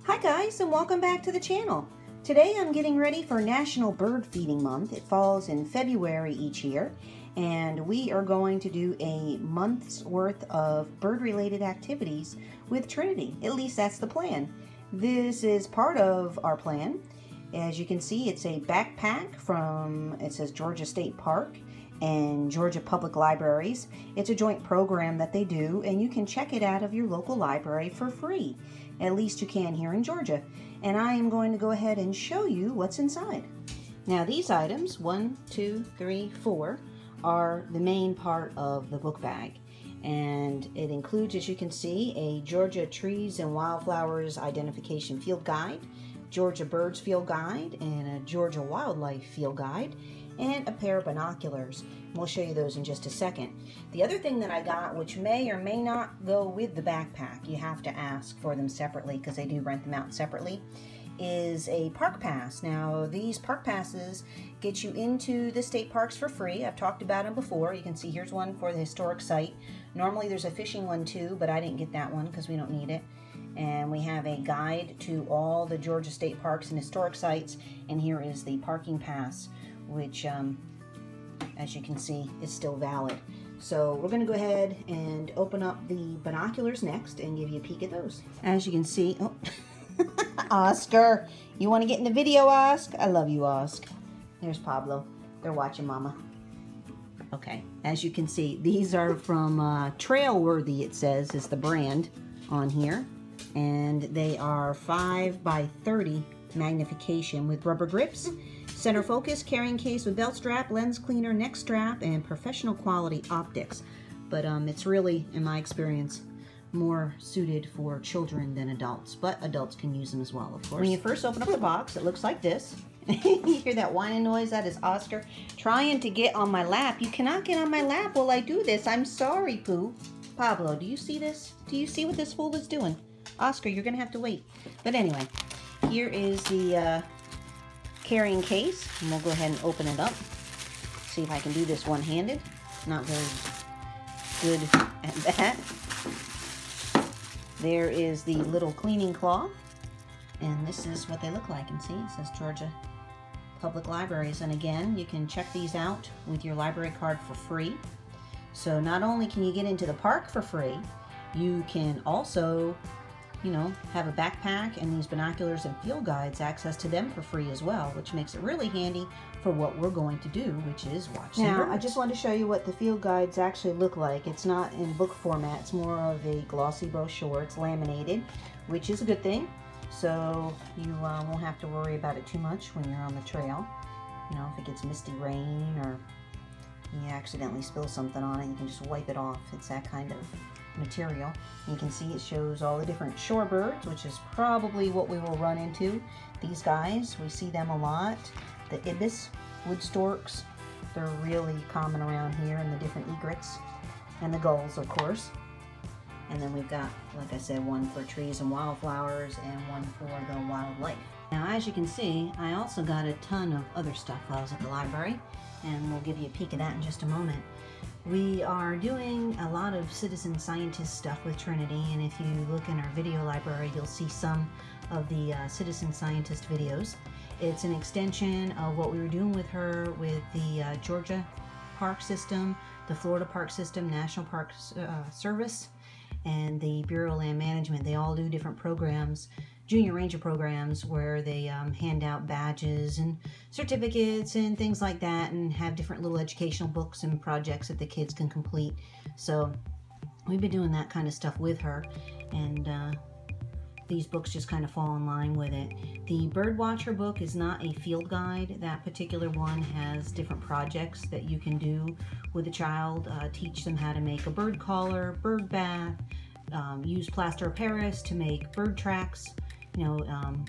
Hi guys, and welcome back to the channel. Today I'm getting ready for National Bird Feeding Month. It falls in February each year, and we are going to do a month's worth of bird-related activities with Trinity. At least that's the plan. This is part of our plan. As you can see, it's a backpack from, it says Georgia State Park and Georgia Public Libraries. It's a joint program that they do, and you can check it out of your local library for free. At least you can here in Georgia. And I am going to go ahead and show you what's inside. Now these items, 1, 2, 3, 4, are the main part of the book bag. And it includes, as you can see, a Georgia Trees and Wildflowers Identification Field Guide, Georgia Birds Field Guide, and a Georgia Wildlife Field Guide, and a pair of binoculars. We'll show you those in just a second. The other thing that I got, which may or may not go with the backpack, you have to ask for them separately because they do rent them out separately, is a park pass. Now these park passes get you into the state parks for free. I've talked about them before. You can see here's one for the historic site. Normally there's a fishing one too, but I didn't get that one because we don't need it. And we have a guide to all the Georgia state parks and historic sites, and here is the parking pass, which as you can see is still valid. So we're going to go ahead and open up the binoculars next and give you a peek at those. As you can see, oh, Oscar, you want to get in the video, Oscar? I love you, Oscar. There's Pablo. They're watching Mama. Okay, as you can see, these are from Trailworthy, it says, is the brand on here. And they are 5 by 30 magnification with rubber grips, center focus, carrying case with belt strap, lens cleaner, neck strap, and professional quality optics. But it's really, in my experience, more suited for children than adults. But adults can use them as well, of course. When you first open up the box, it looks like this. You hear that whining noise? That is Oscar trying to get on my lap. You cannot get on my lap while I do this. I'm sorry, Pooh. Pablo, do you see this? Do you see what this fool is doing? Oscar, you're going to have to wait. But anyway, here is the carrying case, and we'll go ahead and open it up. See if I can do this one-handed. Not very good at that. There is the little cleaning cloth, and this is what they look like. And see, it says Georgia Public Libraries. And again, you can check these out with your library card for free. So not only can you get into the park for free, you can also, you know, have a backpack and these binoculars and field guides, access to them for free as well, which makes it really handy for what we're going to do, which is watch some birds. I just want to show you what the field guides actually look like. It's not in book format. It's more of a glossy brochure. It's laminated, which is a good thing. So you won't have to worry about it too much when you're on the trail. You know, if it gets misty rain or you accidentally spill something on it, you can just wipe it off. It's that kind of material. You can see it shows all the different shorebirds, which is probably what we will run into. These guys, we see them a lot. The ibis, wood storks, they're really common around here, and the different egrets, and the gulls, of course. And then we've got, like I said, one for trees and wildflowers and one for the wildlife. Now, as you can see, I also got a ton of other stuff while I was at the library, and we'll give you a peek of that in just a moment. We are doing a lot of citizen scientist stuff with Trinity, and if you look in our video library, you'll see some of the citizen scientist videos. It's an extension of what we were doing with her with the Georgia Park System, the Florida Park System, National Park Service, and the Bureau of Land Management. They all do different programs, junior ranger programs, where they hand out badges and certificates and things like that, and have different little educational books and projects that the kids can complete. So we've been doing that kind of stuff with her, and these books just kind of fall in line with it. The Birdwatcher book is not a field guide. That particular one has different projects that you can do with a child, teach them how to make a bird collar, bird bath, use plaster of Paris to make bird tracks, you know,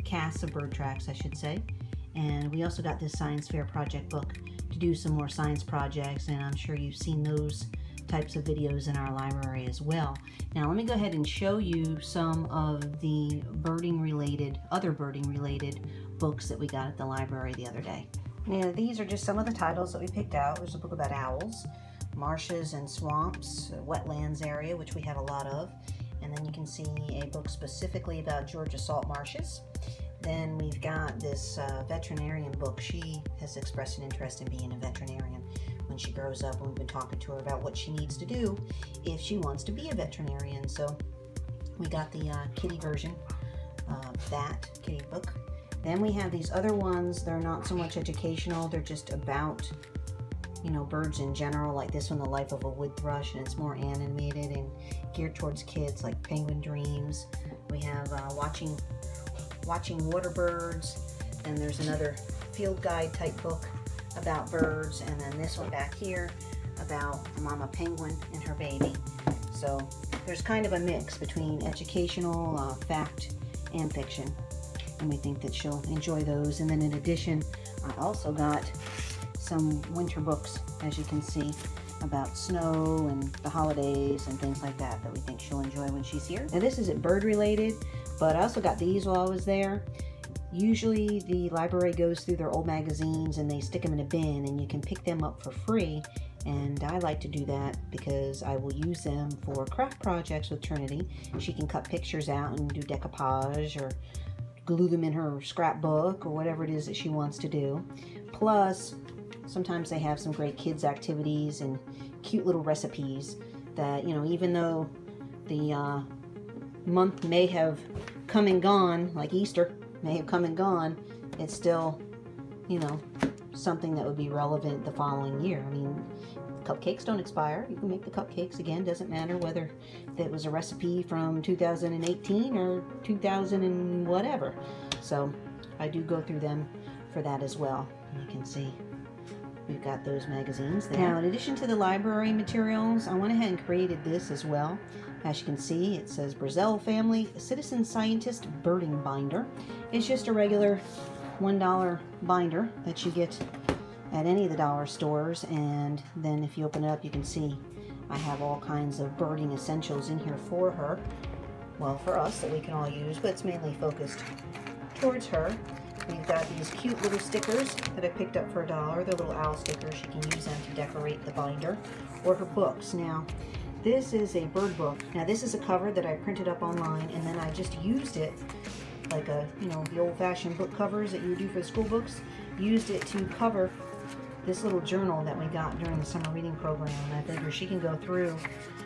casts of bird tracks, I should say. And we also got this science fair project book to do some more science projects, and I'm sure you've seen those types of videos in our library as well. Now let me go ahead and show you some of the birding related, other birding related books that we got at the library the other day. Now these are just some of the titles that we picked out. There's a book about owls, marshes and swamps, wetlands area, which we have a lot of, And then you can see a book specifically about Georgia salt marshes. Then we've got this veterinarian book. She has expressed an interest in being a veterinarian when she grows up, and we've been talking to her about what she needs to do if she wants to be a veterinarian. So we got the kitty version of that kitty book. Then we have these other ones. They're not so much educational. They're just about, you know, birds in general, like this one, The Life of a Wood Thrush, and it's more animated and geared towards kids, like Penguin Dreams. We have Watching Water Birds, and there's another field guide type book about birds, and then this one back here about Mama Penguin and her baby. So there's kind of a mix between educational, fact, and fiction, and we think that she'll enjoy those. And then in addition, I also got some winter books, as you can see, about snow and the holidays and things like that we think she'll enjoy when she's here. Now this isn't bird related, but I also got these while I was there. Usually the library goes through their old magazines and they stick them in a bin, and you can pick them up for free. And I like to do that because I will use them for craft projects with Trinity. She can cut pictures out and do decoupage or glue them in her scrapbook or whatever it is that she wants to do. Plus, sometimes they have some great kids activities and cute little recipes that, you know, even though the month may have come and gone, like Easter may have come and gone, it's still, you know, something that would be relevant the following year. I mean, cupcakes don't expire. You can make the cupcakes again. Doesn't matter whether that was a recipe from 2018 or 2000 and whatever. So I do go through them for that as well. You can see we've got those magazines there. Now, in addition to the library materials, I went ahead and created this as well. As you can see, it says Brazil Family Citizen Scientist Birding Binder. It's just a regular $1 binder that you get at any of the dollar stores, and then if you open it up, you can see I have all kinds of birding essentials in here for her. Well, for us, that we can all use, but it's mainly focused towards her. We've got these cute little stickers that I picked up for $1. They're little owl stickers. She can use them to decorate the binder or her books. Now, this is a bird book. Now, this is a cover that I printed up online, and then I just used it like a, you know, the old-fashioned book covers that you would do for the school books. Used it to cover this little journal that we got during the summer reading program, and I figure she can go through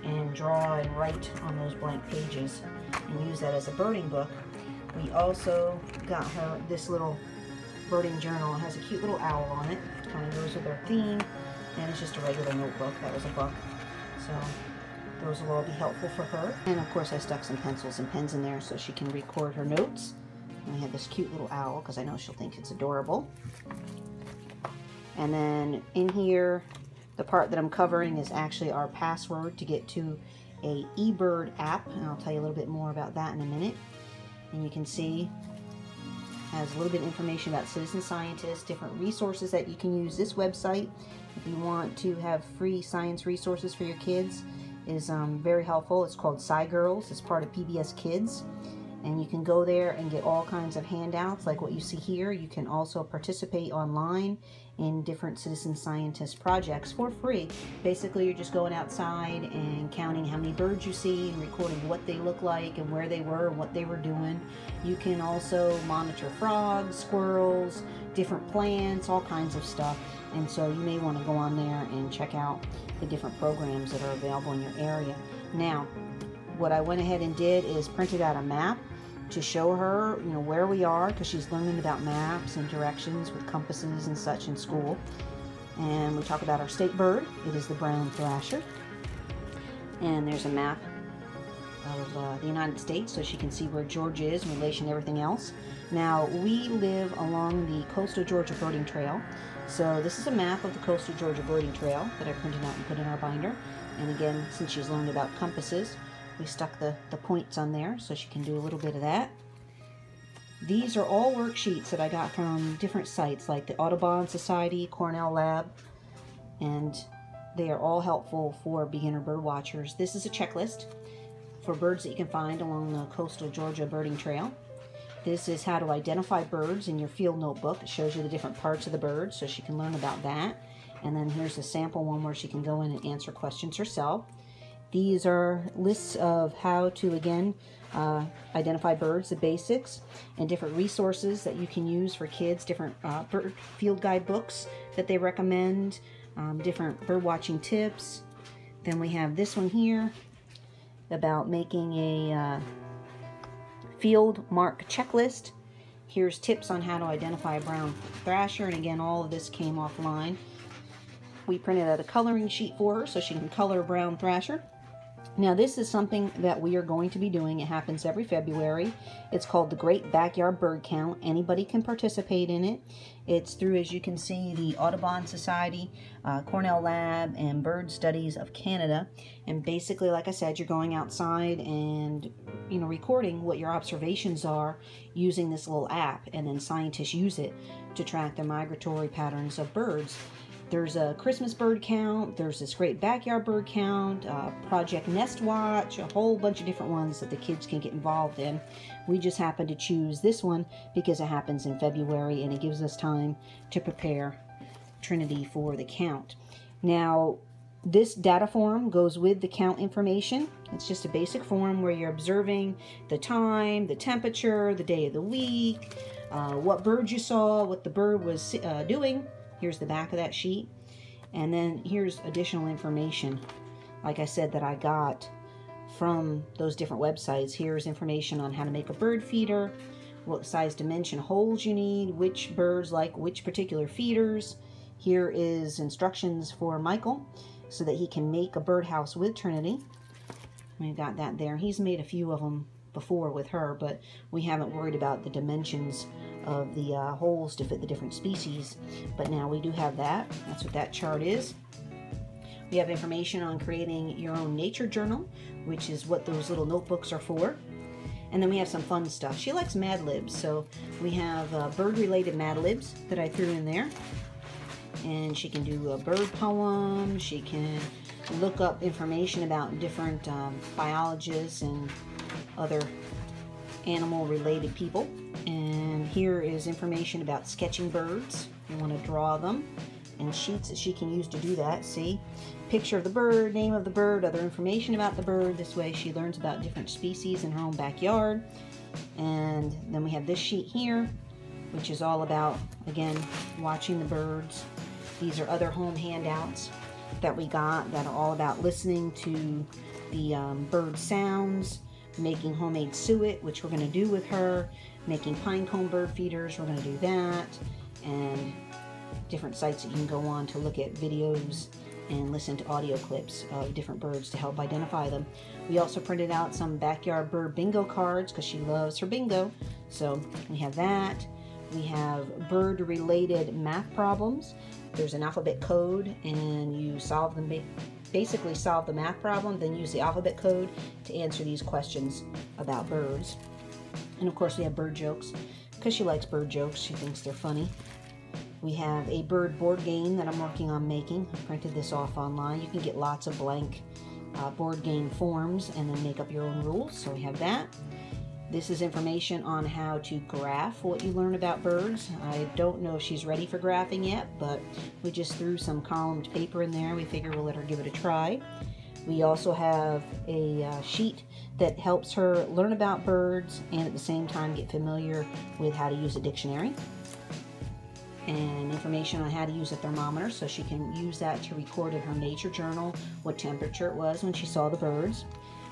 and draw and write on those blank pages and use that as a birding book. We also got her this little birding journal. It has a cute little owl on it. It kind of goes with our theme, and it's just a regular notebook. That was a book. So those will all be helpful for her. And of course I stuck some pencils and pens in there so she can record her notes. And we have this cute little owl because I know she'll think it's adorable. And then in here, the part that I'm covering is actually our password to get to a eBird app, and I'll tell you a little bit more about that in a minute. And you can see has a little bit of information about citizen scientists, different resources that you can use. This website, if you want to have free science resources for your kids, is very helpful. It's called SciGirls. It's part of PBS Kids. And you can go there and get all kinds of handouts like what you see here. You can also participate online in different citizen scientist projects for free. Basically, you're just going outside and counting how many birds you see and recording what they look like and where they were and what they were doing. You can also monitor frogs, squirrels, different plants, all kinds of stuff. And so you may want to go on there and check out the different programs that are available in your area. Now, what I went ahead and did is printed out a map to show her, you know, where we are, because she's learning about maps and directions with compasses and such in school. And we talk about our state bird. It is the brown thrasher. And there's a map of the United States so she can see where Georgia is in relation to everything else. Now, we live along the Coastal Georgia Birding Trail. So this is a map of the Coastal Georgia Birding Trail that I printed out and put in our binder. And again, since she's learned about compasses, we stuck the points on there so she can do a little bit of that. These are all worksheets that I got from different sites like the Audubon Society, Cornell Lab, and they are all helpful for beginner bird watchers. This is a checklist for birds that you can find along the Coastal Georgia Birding Trail. This is how to identify birds in your field notebook. It shows you the different parts of the bird so she can learn about that. And then here's a sample one where she can go in and answer questions herself. These are lists of how to, again, identify birds, the basics, and different resources that you can use for kids, different bird field guide books that they recommend, different bird watching tips. Then we have this one here about making a field mark checklist. Here's tips on how to identify a brown thrasher, and again, all of this came offline. We printed out a coloring sheet for her so she can color a brown thrasher. Now this is something that we are going to be doing. It happens every February. It's called the Great Backyard Bird Count. Anybody can participate in it. It's through, as you can see, the Audubon Society, Cornell Lab, and Bird Studies of Canada. And basically, like I said, you're going outside and recording what your observations are using this little app, and then scientists use it to track the migratory patterns of birds. There's a Christmas bird count, there's this Great Backyard Bird Count, Project Nest Watch, a whole bunch of different ones that the kids can get involved in. We just happened to choose this one because it happens in February and it gives us time to prepare Trinity for the count. Now, this data form goes with the count information. It's just a basic form where you're observing the time, the temperature, the day of the week, what bird you saw, what the bird was doing. Here's the back of that sheet. And then here's additional information, like I said, that I got from those different websites. Here's information on how to make a bird feeder, what size dimension holes you need, which birds like which particular feeders. Here is instructions for Michael so that he can make a birdhouse with Trinity. We've got that there. He's made a few of them before with her, but we haven't worried about the dimensions of the holes to fit the different species. But now we do have that. That's what that chart is. We have information on creating your own nature journal, which is what those little notebooks are for. And then we have some fun stuff. She likes Mad Libs, so we have bird-related Mad Libs that I threw in there. And she can do a bird poem. She can look up information about different biologists and other animal-related people. And here is information about sketching birds. You want to draw them, and sheets that she can use to do that. See, picture of the bird, name of the bird, other information about the bird. This way she learns about different species in her own backyard. And then we have this sheet here, which is all about, again, watching the birds. These are other home handouts that we got that are all about listening to the bird sounds, making homemade suet, which we're going to do with her, making pine cone bird feeders, we're going to do that, and different sites that you can go on to look at videos and listen to audio clips of different birds to help identify them. We also printed out some backyard bird bingo cards because she loves her bingo, so we have that. We have bird-related math problems. There's an alphabet code, and you solve them, basically solve the math problem, then use the alphabet code to answer these questions about birds. And of course we have bird jokes, because she likes bird jokes. She thinks they're funny. We have a bird board game that I'm working on making. I printed this off online. You can get lots of blank board game forms and then make up your own rules, so we have that. This is information on how to graph what you learn about birds. I don't know if she's ready for graphing yet, but we just threw some columned paper in there. We figure we'll let her give it a try. We also have a sheet that helps her learn about birds and at the same time get familiar with how to use a dictionary. And information on how to use a thermometer so she can use that to record in her nature journal what temperature it was when she saw the birds.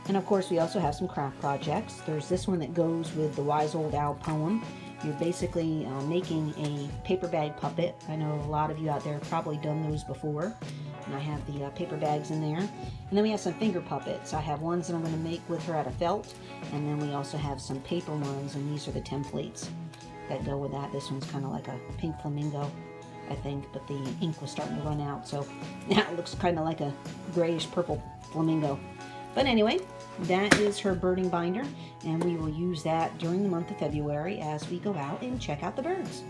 And of course we also have some craft projects. There's this one that goes with the Wise Old Owl poem. You're basically making a paper bag puppet. I know a lot of you out there have probably done those before. And I have the paper bags in there. And then we have some finger puppets. I have ones that I'm going to make with her out of felt. And then we also have some paper ones, and these are the templates that go with that. This one's kind of like a pink flamingo, I think, but the ink was starting to run out. So now it looks kind of like a grayish purple flamingo. But anyway, that is her birding binder, and we will use that during the month of February as we go out and check out the birds.